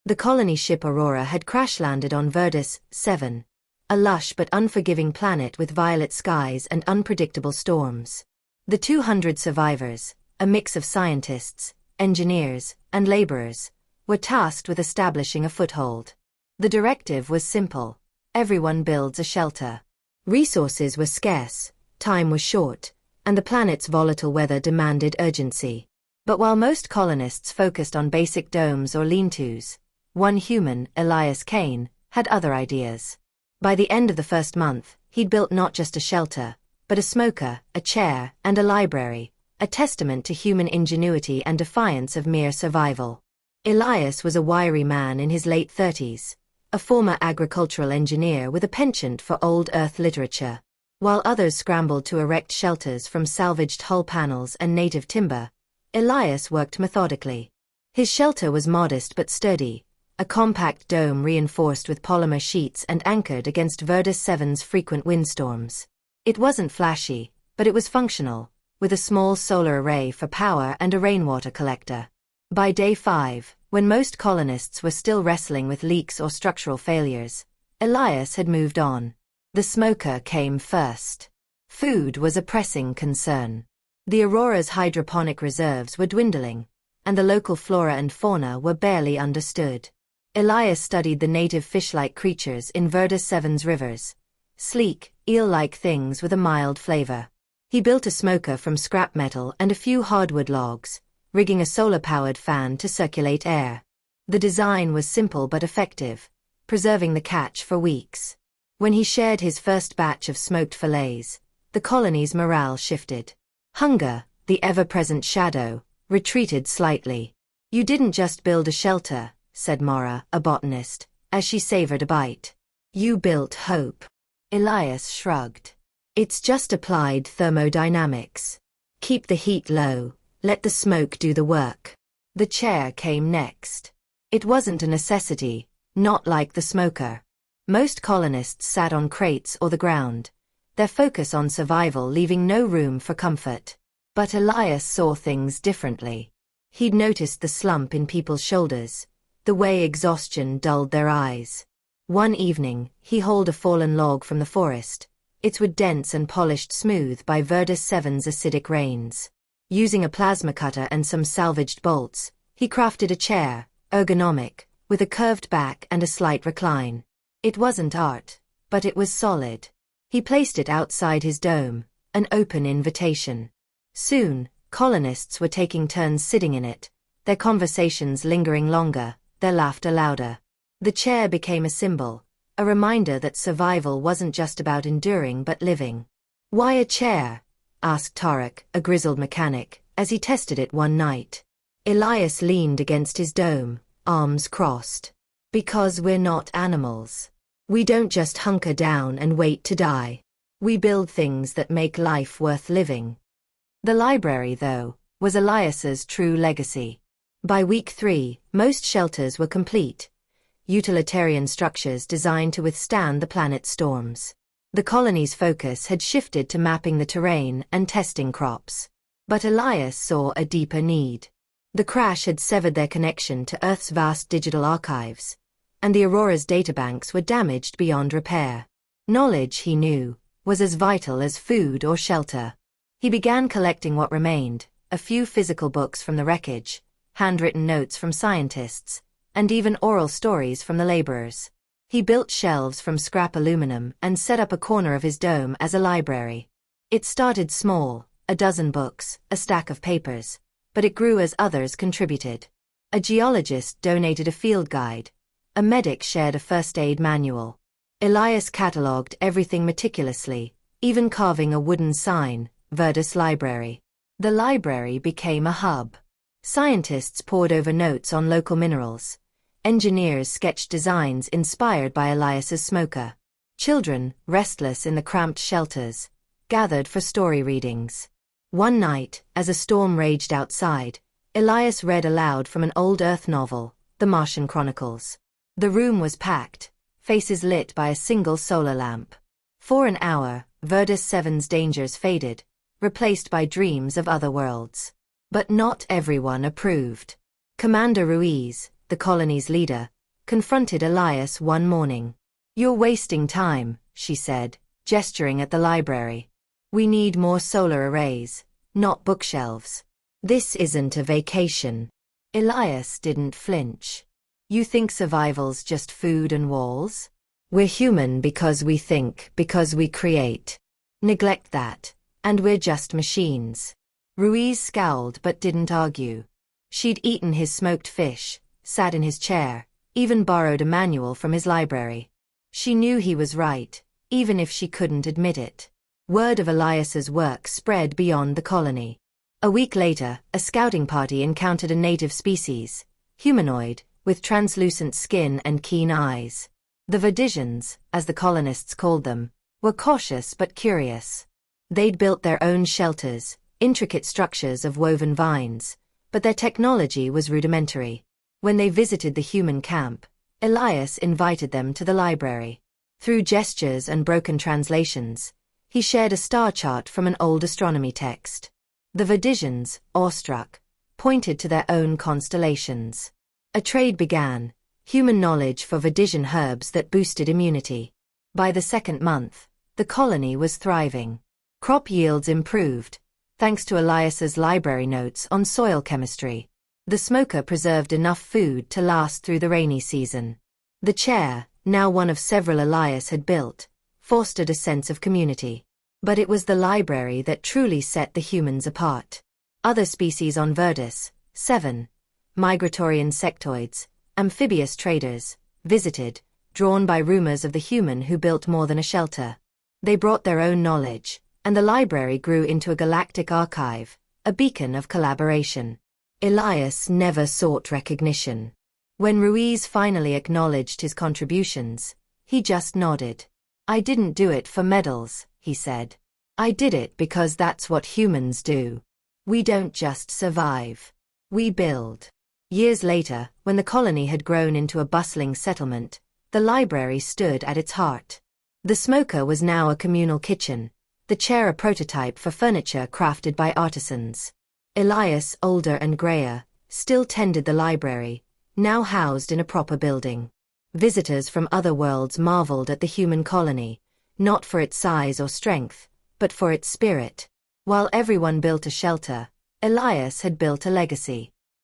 The colony ship Aurora had crash-landed on Verdus 7, a lush but unforgiving planet with violet skies and unpredictable storms. The 200 survivors, a mix of scientists, engineers, and laborers, were tasked with establishing a foothold. The directive was simple: everyone builds a shelter. Resources were scarce, time was short, and the planet's volatile weather demanded urgency. But while most colonists focused on basic domes or lean-tos, one human, Elias Kane, had other ideas. By the end of the first month, he'd built not just a shelter, but a smoker, a chair, and a library, a testament to human ingenuity and defiance of mere survival. Elias was a wiry man in his late 30s, a former agricultural engineer with a penchant for old Earth literature. While others scrambled to erect shelters from salvaged hull panels and native timber, Elias worked methodically. His shelter was modest but sturdy, a compact dome reinforced with polymer sheets and anchored against Verdus 7's frequent windstorms. It wasn't flashy, but it was functional, with a small solar array for power and a rainwater collector. By day 5, when most colonists were still wrestling with leaks or structural failures, Elias had moved on. The smoker came first. Food was a pressing concern. The Aurora's hydroponic reserves were dwindling, and the local flora and fauna were barely understood. Elias studied the native fish-like creatures in Verdus 7's rivers, sleek, eel-like things with a mild flavor. He built a smoker from scrap metal and a few hardwood logs, rigging a solar-powered fan to circulate air. The design was simple but effective, preserving the catch for weeks. When he shared his first batch of smoked fillets, the colony's morale shifted. Hunger, the ever-present shadow, retreated slightly. "You didn't just build a shelter," said Mora, a botanist, as she savored a bite. "You built hope." Elias shrugged. "It's just applied thermodynamics. Keep the heat low, let the smoke do the work." The chair came next. It wasn't a necessity, not like the smoker. Most colonists sat on crates or the ground, their focus on survival leaving no room for comfort. But Elias saw things differently. He'd noticed the slump in people's shoulders, the way exhaustion dulled their eyes. One evening, he hauled a fallen log from the forest, its wood dense and polished smooth by Verdus 7's acidic rains. Using a plasma cutter and some salvaged bolts, he crafted a chair, ergonomic, with a curved back and a slight recline. It wasn't art, but it was solid. He placed it outside his dome, an open invitation. Soon, colonists were taking turns sitting in it, their conversations lingering longer, their laughter louder. The chair became a symbol, a reminder that survival wasn't just about enduring but living. "Why a chair?" asked Tarek, a grizzled mechanic, as he tested it one night. Elias leaned against his dome, arms crossed. "Because we're not animals. We don't just hunker down and wait to die. We build things that make life worth living." The library, though, was Elias's true legacy. By week 3, most shelters were complete, utilitarian structures designed to withstand the planet's storms. The colony's focus had shifted to mapping the terrain and testing crops. But Elias saw a deeper need. The crash had severed their connection to Earth's vast digital archives, and the Aurora's databanks were damaged beyond repair. Knowledge, he knew, was as vital as food or shelter. He began collecting what remained, a few physical books from the wreckage, handwritten notes from scientists, and even oral stories from the laborers. He built shelves from scrap aluminum and set up a corner of his dome as a library. It started small, a dozen books, a stack of papers, but it grew as others contributed. A geologist donated a field guide, a medic shared a first aid manual. Elias catalogued everything meticulously, even carving a wooden sign, Verdus Library. The library became a hub. Scientists pored over notes on local minerals. Engineers sketched designs inspired by Elias's smoker. Children, restless in the cramped shelters, gathered for story readings. One night, as a storm raged outside, Elias read aloud from an old Earth novel, The Martian Chronicles. The room was packed, faces lit by a single solar lamp. For an hour, Verdus 7's dangers faded, replaced by dreams of other worlds. But not everyone approved. Commander Ruiz, the colony's leader, confronted Elias one morning. "You're wasting time," she said, gesturing at the library. "We need more solar arrays, not bookshelves. This isn't a vacation." Elias didn't flinch. "You think survival's just food and walls? We're human because we think, because we create. Neglect that, and we're just machines." Ruiz scowled but didn't argue. She'd eaten his smoked fish, sat in his chair, even borrowed a manual from his library. She knew he was right, even if she couldn't admit it. Word of Elias's work spread beyond the colony. A week later, a scouting party encountered a native species, humanoid, with translucent skin and keen eyes. The Verdisians, as the colonists called them, were cautious but curious. They'd built their own shelters, intricate structures of woven vines, but their technology was rudimentary. When they visited the human camp, Elias invited them to the library. Through gestures and broken translations, he shared a star chart from an old astronomy text. The Verdisians, awestruck, pointed to their own constellations. A trade began, human knowledge for Verdisian herbs that boosted immunity. By the second month, the colony was thriving. Crop yields improved, thanks to Elias's library notes on soil chemistry. The smoker preserved enough food to last through the rainy season. The chair, now one of several Elias had built, fostered a sense of community. But it was the library that truly set the humans apart. Other species on Verdis, 7, migratory insectoids, amphibious traders, visited, drawn by rumors of the human who built more than a shelter. They brought their own knowledge, and the library grew into a galactic archive, a beacon of collaboration. Elias never sought recognition. When Ruiz finally acknowledged his contributions, he just nodded. "I didn't do it for medals," he said. "I did it because that's what humans do. We don't just survive. We build." Years later, when the colony had grown into a bustling settlement, the library stood at its heart. The smoker was now a communal kitchen, the chair a prototype for furniture crafted by artisans. Elias, older and grayer, still tended the library, now housed in a proper building. Visitors from other worlds marveled at the human colony, not for its size or strength, but for its spirit. While everyone built a shelter, Elias had built a legacy.